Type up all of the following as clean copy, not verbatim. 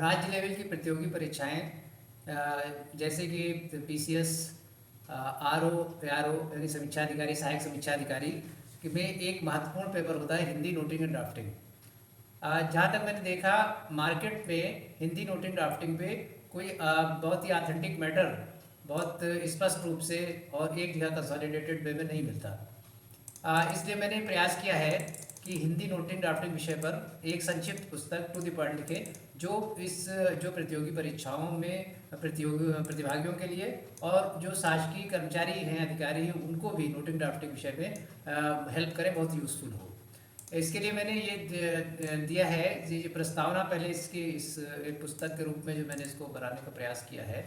राज्य लेवल की प्रतियोगी परीक्षाएं जैसे कि पीसीएस, आरओ, एआरओ यानी समीक्षा अधिकारी, सहायक समीक्षा अधिकारी कि में एक महत्वपूर्ण पेपर होता है हिंदी नोटिंग एंड ड्राफ्टिंग। जहाँ तक मैंने देखा मार्केट में हिंदी नोटिंग ड्राफ्टिंग पे कोई बहुत ही ऑथेंटिक मैटर बहुत स्पष्ट रूप से और एक जगह कंसोलिडेटेड वे में नहीं मिलता। इसलिए मैंने प्रयास किया है कि हिंदी नोटिंग ड्राफ्टिंग विषय पर एक संक्षिप्त पुस्तक टू द पॉइंट लिखे जो प्रतियोगी परीक्षाओं में प्रतिभागियों के लिए और जो शासकीय कर्मचारी हैं, अधिकारी हैं, उनको भी नोटिंग ड्राफ्टिंग विषय में हेल्प करे, बहुत यूज़फुल हो। इसके लिए मैंने ये दिया है, ये प्रस्तावना पहले इसकी इस एक पुस्तक के रूप में जो मैंने इसको बनाने का प्रयास किया है।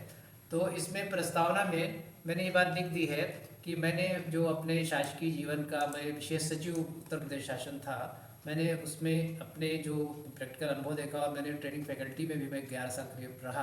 तो इसमें प्रस्तावना में मैंने ये बात लिख दी है कि मैंने जो अपने शासकीय जीवन का, मैं विशेष सचिव उत्तर प्रदेश शासन था, मैंने उसमें अपने जो प्रैक्टिकल अनुभव देखा और मैंने ट्रेनिंग फैकल्टी में भी मैं 11 साल करीब रहा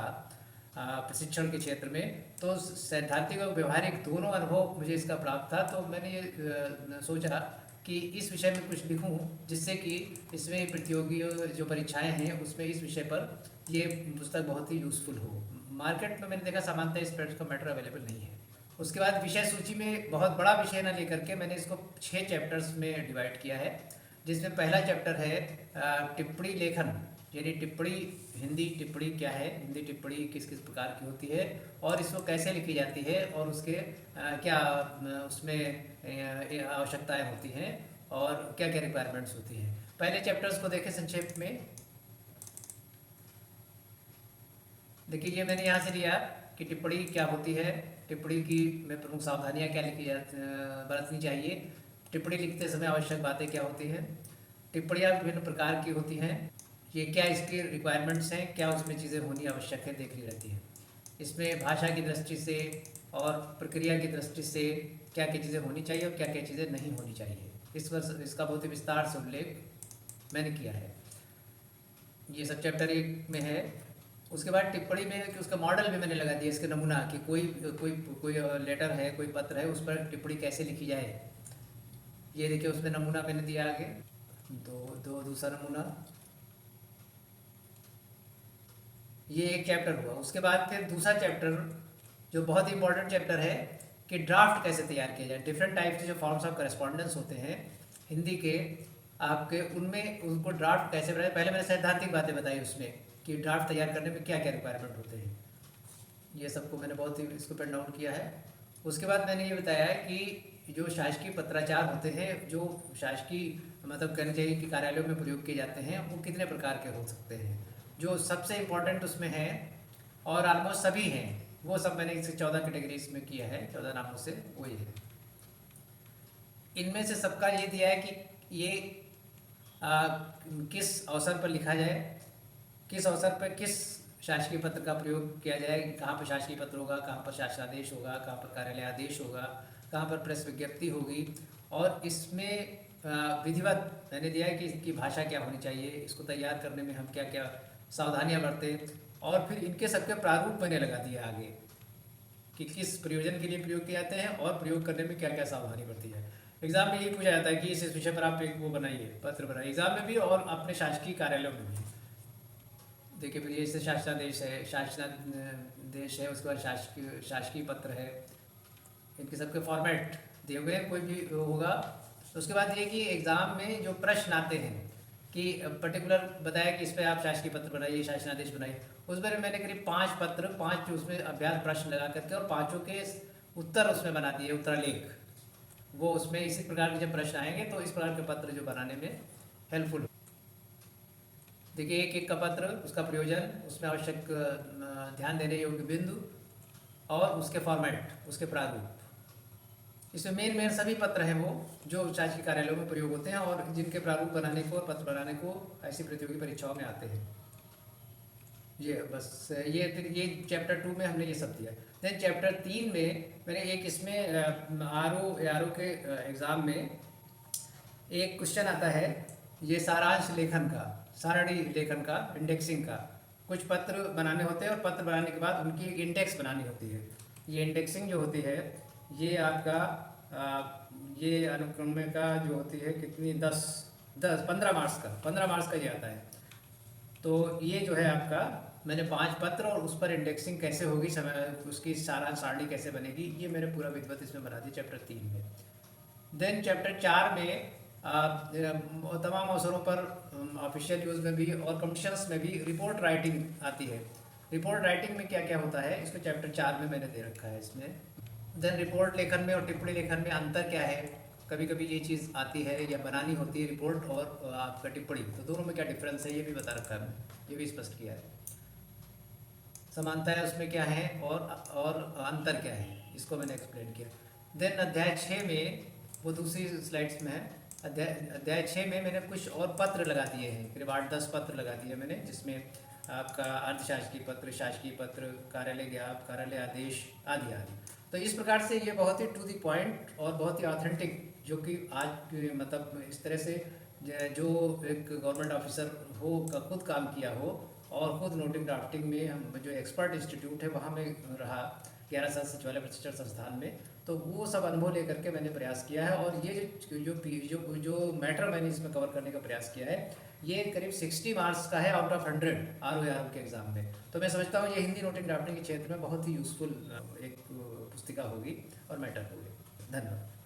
प्रशिक्षण के क्षेत्र में, तो सैद्धांतिक और व्यवहारिक दोनों अनुभव मुझे इसका प्राप्त था। तो मैंने ये सोचा कि इस विषय में कुछ लिखूं जिससे कि इसमें प्रतियोगी जो परीक्षाएं हैं उसमें इस विषय पर ये पुस्तक बहुत ही यूज़फुल हो। मार्केट में मैंने देखा सामान्यतः इस पर का मैटर अवेलेबल नहीं है। उसके बाद विषय सूची में बहुत बड़ा विषय ना लेकर के मैंने इसको 6 चैप्टर्स में डिवाइड किया है, जिसमें पहला चैप्टर है टिप्पणी लेखन, यानी टिप्पणी, हिंदी टिप्पणी क्या है, हिंदी टिप्पणी किस किस प्रकार की होती है और इसको कैसे लिखी जाती है और उसके क्या उसमें आवश्यकताएं होती हैं और क्या क्या रिक्वायरमेंट्स होती हैं। पहले चैप्टर्स को देखें संक्षेप में। देखिए ये मैंने यहाँ से लिया कि टिप्पणी क्या होती है, टिप्पणी की में प्रमुख सावधानियाँ क्या बरतनी चाहिए, टिप्पणी लिखते समय आवश्यक बातें क्या होती हैं, टिप्पणियाँ विभिन्न प्रकार की होती हैं, ये क्या इसके रिक्वायरमेंट्स हैं, क्या उसमें चीज़ें होनी आवश्यक है, देखनी रहती है। इसमें भाषा की दृष्टि से और प्रक्रिया की दृष्टि से क्या क्या चीज़ें होनी चाहिए और क्या क्या चीज़ें नहीं होनी चाहिए, इस पर इसका बहुत ही विस्तार से उल्लेख मैंने किया है। ये सब चैप्टर 1 में है। उसके बाद टिप्पणी में कि उसका मॉडल भी मैंने लगा दिया, इसके नमूना कि कोई कोई कोई लेटर है, कोई पत्र है, उस पर टिप्पणी कैसे लिखी जाए। ये देखिए उसमें नमूना मैंने दिया आगे, दूसरा नमूना, ये एक चैप्टर हुआ। उसके बाद फिर दूसरा चैप्टर जो बहुत ही इंपॉर्टेंट चैप्टर है कि ड्राफ्ट कैसे तैयार किया जाए। डिफरेंट टाइप के जो फॉर्म्स ऑफ करेस्पॉन्डेंस होते हैं हिंदी के आपके, उनमें उनको ड्राफ्ट कैसे बनाए। पहले मैंने सैद्धांतिक बातें बताई उसमें कि ड्राफ्ट तैयार करने में क्या क्या रिक्वायरमेंट होते हैं, ये सबको मैंने बहुत ही इसको पेन डाउन किया है। उसके बाद मैंने ये बताया है कि जो शासकीय पत्राचार होते हैं, जो शासकीय मतलब कहना चाहिए कि कार्यालयों में प्रयोग किए जाते हैं, वो कितने प्रकार के हो सकते हैं। जो सबसे इम्पोर्टेंट उसमें है और ऑलमोस्ट सभी हैं, वो सब मैंने इसे 14 कैटेगरीज में किया है, 14 नामों से वही है। इनमें से सबका ये दिया है कि ये किस अवसर पर लिखा जाए, किस अवसर पर किस शासकीय पत्र का प्रयोग किया जाए, कहाँ पर शासकीय पत्र होगा, कहाँ पर शासनादेश होगा, कहाँ पर कार्यालय आदेश होगा, कहाँ पर प्रेस विज्ञप्ति होगी। और इसमें विधिवत मैंने दिया है कि इसकी भाषा क्या होनी चाहिए, इसको तैयार करने में हम क्या क्या सावधानियाँ बरतें, और फिर इनके सबके प्रारूप मैंने लगा दिया आगे कि किस प्रयोजन के लिए प्रयोग किए जाते हैं और प्रयोग करने में क्या क्या सावधानी बरती है। एग्जाम में यही पूछा जाता है कि इस विषय पर आप एक वो बनाइए, पत्र बनाइए, एग्जाम में भी और अपने शासकीय कार्यालयों में भी। देखिए फिर जैसे शासनादेश है, शासनादेश है, उसके बाद शासकीय पत्र है, इनके सबके फॉर्मेट दिए हुए हैं, कोई भी होगा। तो उसके बाद ये कि एग्ज़ाम में जो प्रश्न आते हैं कि पर्टिकुलर बताया कि इस पर आप शासकीय पत्र बनाइए, शासनादेश बनाइए, उस पर मैंने करीब 5 पत्र, 5 उसमें अभ्यास प्रश्न लगा करके और 5 के उत्तर उसमें बना दिए, उत्तरालेख। वो उसमें इसी प्रकार के जब प्रश्न आएंगे तो इस प्रकार के पत्र जो बनाने में हेल्पफुल। देखिए एक एक का पत्र, उसका प्रयोजन, उसमें आवश्यक ध्यान देने योग्य बिंदु और उसके फॉर्मेट, उसके प्रारूप। इसमें मेन सभी पत्र हैं वो जो शासकीय कार्यालयों में प्रयोग होते हैं और जिनके प्रारूप बनाने को और पत्र बनाने को ऐसी प्रतियोगी परीक्षाओं में आते हैं। ये बस ये चैप्टर 2 में हमने ये सब दिया। देन चैप्टर 3 में मैंने एक इसमें आरओ के एग्ज़ाम में एक क्वेश्चन आता है, ये सारांश लेखन का, सारणी लेखन का, इंडेक्सिंग का। कुछ पत्र बनाने होते हैं और पत्र बनाने के बाद उनकी एक इंडेक्स बनानी होती है। ये इंडेक्सिंग जो होती है ये आपका ये अनुक्रमिका जो होती है कितनी 15 मार्क्स का ये आता है। तो ये जो है आपका, मैंने 5 पत्र और उस पर इंडेक्सिंग कैसे होगी, समय उसकी सारांश सारणी कैसे बनेगी, ये मैंने पूरा विधिवत इसमें बना दी चैप्टर 3 में। देन चैप्टर 4 में तमाम अवसरों पर ऑफिशियल यूज़ में भी और कमीशंस में भी रिपोर्ट राइटिंग आती है। रिपोर्ट राइटिंग में क्या क्या होता है, इसको चैप्टर 4 में मैंने दे रखा है इसमें। देन रिपोर्ट लेखन में और टिप्पणी लेखन में अंतर क्या है, कभी कभी ये चीज़ आती है या बनानी होती है रिपोर्ट और आपका टिप्पणी, तो दोनों में क्या डिफरेंस है ये भी बता रखा है मैंने, ये भी स्पष्ट किया है। समानताएं उसमें क्या है और अंतर क्या है, इसको मैंने एक्सप्लेन किया। देन अध्याय 6 में, वो दूसरी स्लाइड्स में है, अध्याय 6 में मैंने कुछ और पत्र लगा दिए हैं, करीब 8-10 पत्र लगा दिए मैंने, जिसमें आपका अर्धशासकीय पत्र, शासकीय पत्र, कार्यालय ज्ञाप, कार्यालय आदेश आदि आदि। तो इस प्रकार से ये बहुत ही टू द पॉइंट और बहुत ही ऑथेंटिक, जो कि आज मतलब इस तरह से जो एक गवर्नमेंट ऑफिसर हो का खुद काम किया हो और खुद नोटिंग ड्राफ्टिंग में हम जो एक्सपर्ट इंस्टीट्यूट है वहाँ में रहा 11 साल सचिवालय प्रशिक्षण संस्थान में, तो वो सब अनुभव लेकर के मैंने प्रयास किया है। और ये जो मैटर मैंने इसमें कवर करने का प्रयास किया है, ये करीब 60 मार्क्स का है आउट ऑफ 100 ROAR के एग्ज़ाम में। तो मैं समझता हूँ ये हिंदी नोटिंग ड्राफ्टिंग के क्षेत्र में बहुत ही यूज़फुल एक पुस्तिका होगी और मैटर होगी। धन्यवाद।